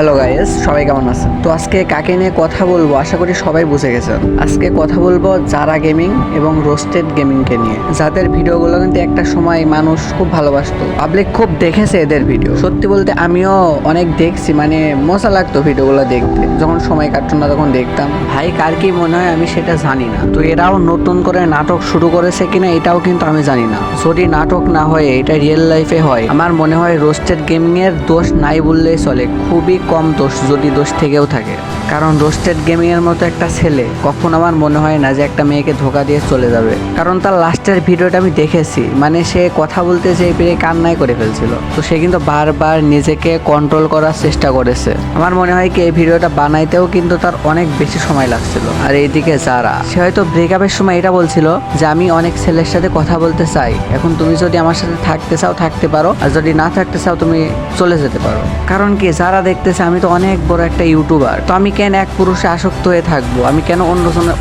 Hello guys, সবাই কেমন আছেন? তো আজকে কাকে নিয়ে কথা বলবো আশা করি সবাই বুঝে গেছেন। আজকে কথা বলবো যারা গেমিং এবং রোস্টেড গেমিংকে নিয়ে, যাদের ভিডিওগুলো কিন্তু একটা সময় মানুষ খুব ভালোবাসতো, পাবলিক খুব দেখেছে এদের ভিডিও। সত্যি বলতে আমিও অনেক দেখছি, মানে মজা লাগতো ভিডিওগুলো দেখতে। যখন সময় কাটতো না তখন দেখতাম। ভাই কার কি মনে হয় আমি সেটা জানি না। তো এরাও নতুন করে নাটক শুরু করেছে কিনা এটাও কিন্তু আমি জানি না। যদি নাটক না হয় এটা রিয়েল লাইফে হয়, আমার মনে হয় রোস্টেড গেমিং এর দোষ নাই বললেই চলে। খুবই কম দোষ, যদি দোষ থেকেও থাকে। কারণ রোস্টেড গেমিং এর মতো একটা ছেলে কখন আমার মনে হয় না যে একটা মেয়েকে ধোকা দিয়ে চলে যাবে। কারণ তার লাস্টের ভিডিওটা আমি দেখেছি, মানে সে কথা বলতে যেয়ে পেরে কান্নাই করে ফেলছিল। তো সে কিন্তু বারবার নিজেকে কন্ট্রোল করার চেষ্টা করেছে। আমার মনে হয় কি এই ভিডিওটা বানাইতেও কিন্তু তার অনেক বেশি সময় লাগছিল। আর এইদিকে যারা, সে হয়তো ব্রেকআপের সময় এটা বলছিল যে আমি অনেক ছেলের সাথে কথা বলতে চাই, এখন তুমি যদি আমার সাথে থাকতে চাও থাকতে পারো, আর যদি না থাকতে চাও তুমি চলে যেতে পারো। কারণ কি যারা দেখতেছে আমি তো অনেক বড় একটা ইউটিউবার, তো আমি কেন এক পুরুষে আসক্ত হয়ে থাকবো? আমি কেন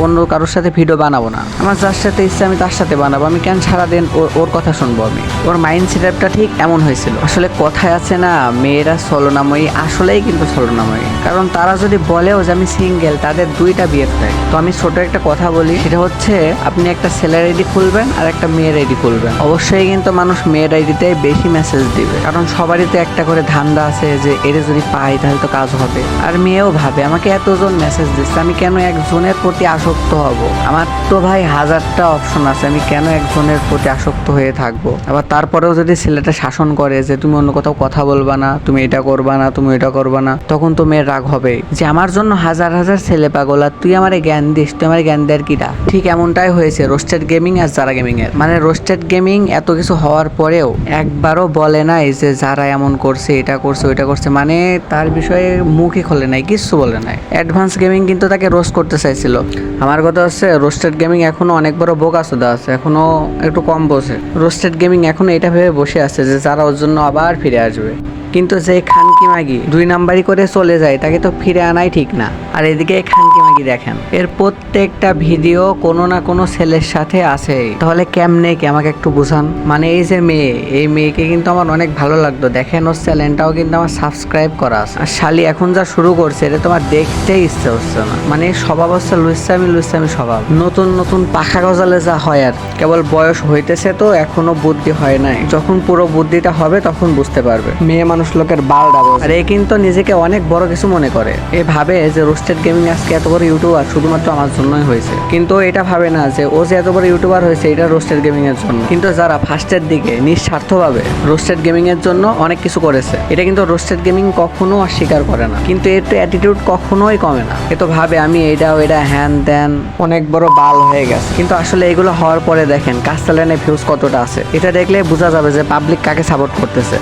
অন্য কারোর সাথে ভিডিও বানাবো না? আমার যার সাথে ইচ্ছে আমি তার সাথে বানাবো। আমি কেন সারাদিন ওর কথা শুনবো? আমি ওর মাইন্ড সেটআপটা ঠিক এমন হয়েছিল। আসলে কথায় আছে না, মেয়েরা ছলনাময়ী, আসলেই কিন্তু ছলনাময়ী। কারণ তারা যদি বলেও যে আমি সিঙ্গেল, তাদের দুইটা বিয়ে থাকে। তো আমি ছোট একটা কথা বলি, সেটা হচ্ছে আপনি একটা ছেলের আইডি খুলবেন আর একটা মেয়ের আইডি খুলবেন, অবশ্যই কিন্তু মানুষ মেয়ের আইডিতে বেশি মেসেজ দিবে। কারণ সবারই তো একটা করে ধান্দা আছে যে এর যদি পাই তাহলে তো কাজ হবে। আর মেয়েও ভাবে আমাকে এতজন মেসেজ দিচ্ছে, আমি কেন একজনের প্রতি আসক্ত হব? আমার তো ভাই হাজারটা অপশন আছে, আমি কেন একজনের প্রতি আসক্ত হয়ে থাকবো? আবার তারপরেও যদি ছেলেটা শাসন করে যে তুমি অন্য কোথাও কথা বলবা না, তুমি এটা করবা না, তুমি এটা করবা না, তখন তো মেয়ের রাগ হবে যে আমার জন্য হাজার হাজার ছেলে পাগল, আর তুই আমারে জ্ঞান দিস, তুই আমার জ্ঞান দেওয়ার কিটা? ঠিক এমনটাই হয়েছে রোস্টেড গেমিং আর যারা গেমিং এর। মানে রোস্টেড গেমিং এত কিছু হওয়ার পরেও একবারও বলে নাই যে যারা এমন করছে, এটা করছে, ওইটা করছে, মানে তার বিষয়ে মুখই খোলে নাই, কিচ্ছু বলে নাই। অ্যাডভান্স গেমিং কিন্তু তাকে রোস্ট করতে চাইছিল। আমার কথা হচ্ছে রোস্টেড গেমিং এখনো অনেক বড় বোকাচোদা আছে, এখনো একটু কম বোঝে। রোস্টেড গেমিং এখনো এটা ভেবে বসে আছে যে যারা ওর জন্য আবার ফিরে আসবে। কিন্তু যে খানকি মাগি 2 নাম্বারই করে চলে যায় তাকে তো ফিরে আনাই ঠিক না। আর এদিকে খানকি মাগি দেখেন, এর প্রত্যেকটা ভিডিও কোনো না কোনো ছেলের সাথে আছে। তাহলে কেমনে কি আমাকে একটু বুঝান। মানে এই যে মেয়ে, এই মেয়েকে কিন্তু আমার অনেক ভালো লাগতো। দেখেন ওর চ্যানেলটাও কিন্তু আমার সাবস্ক্রাইব করা আছে। আর শালি এখন যা শুরু করছে এটা তোমার দেখতেই ইচ্ছে হচ্ছে না। মানে স্বভাব হচ্ছে লুচ্ছামি স্বভাব। নতুন নতুন পাখা গজালে যা হয়, আর কেবল বয়স হইতেছে তো এখনো বুদ্ধি হয় নাই। যখন পুরো বুদ্ধিটা হবে তখন বুঝতে পারবে। মেয়ে মানুষ লোকের বাল ডাবল। আর এ কিন্তু নিজেকে অনেক বড় কিছু মনে করে। এ ভাবে যে রোস্টেড গেমিং আজকে এত বড় ইউটিউবার শুধুমাত্র আমার জন্যই হয়েছে। কিন্তু এটা ভাবে না যে ও যে এত বড় ইউটিউবার হয়েছে এটা রোস্টেড গেমিং এর জন্য। কিন্তু যারা ফার্স্টের দিকে নিঃস্বার্থভাবে রোস্টেড গেমিং এর জন্য অনেক কিছু করেছে, এটা কিন্তু রোস্টেড গেমিং কখনো অস্বীকার করে না। কিন্তু এর তো অ্যাটিটিউড কখনোই কমে না। এ তো ভাবে আমি এটা হ্যান ত্যান, অনেক বড় বাল হয়ে গেছে। কিন্তু আসলে এগুলো হওয়ার পরে দেখেন কাস্টালাইনে ভিউজ কতটা আছে, এটা দেখলে বোঝা যাবে যে পাবলিক কাকে সাপোর্ট করতেছে।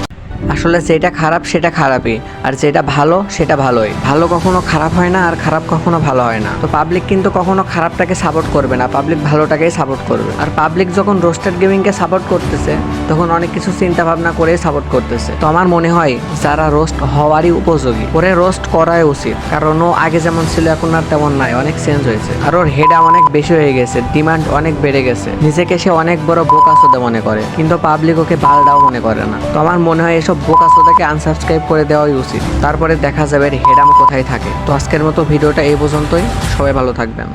আসলে যেটা খারাপ সেটা খারাপই, আর যেটা ভালো সেটা ভালোই। ভালো কখনো খারাপ হয় না, আর খারাপ কখনো ভালো হয় না। তো পাবলিক কিন্তু কখনো খারাপটাকে সাপোর্ট করবে না, পাবলিক ভালোটাকেই সাপোর্ট করবে। আর পাবলিক যখন রোস্টেড গেমিংকে সাপোর্ট করতেছে তখন অনেক কিছু চিন্তা ভাবনা করেই সাপোর্ট করতেছে। তো আমার মনে হয় যারা রোস্ট হওয়ারই উপযোগী ওরে রোস্ট করাই উচিত। কারণ ও আগে যেমন ছিল এখন আর তেমন নাই, অনেক চেঞ্জ হয়েছে। আর ওর হেডা অনেক বেশি হয়ে গেছে, ডিমান্ড অনেক বেড়ে গেছে। নিজেকে সে অনেক বড় বোকাচোদা মনে করে, কিন্তু পাবলিক ওকে বালডাও মনে করে না। তো আমার মনে হয় এসব বোকাচোদাকে আনসাবস্ক্রাইব করে দেওয়াই উচিত। তারপরে দেখা যাবে হেডাম কোথায় থাকে। তো আজকের মতো ভিডিওটা এই পর্যন্তই, সবাই ভালো থাকবেন।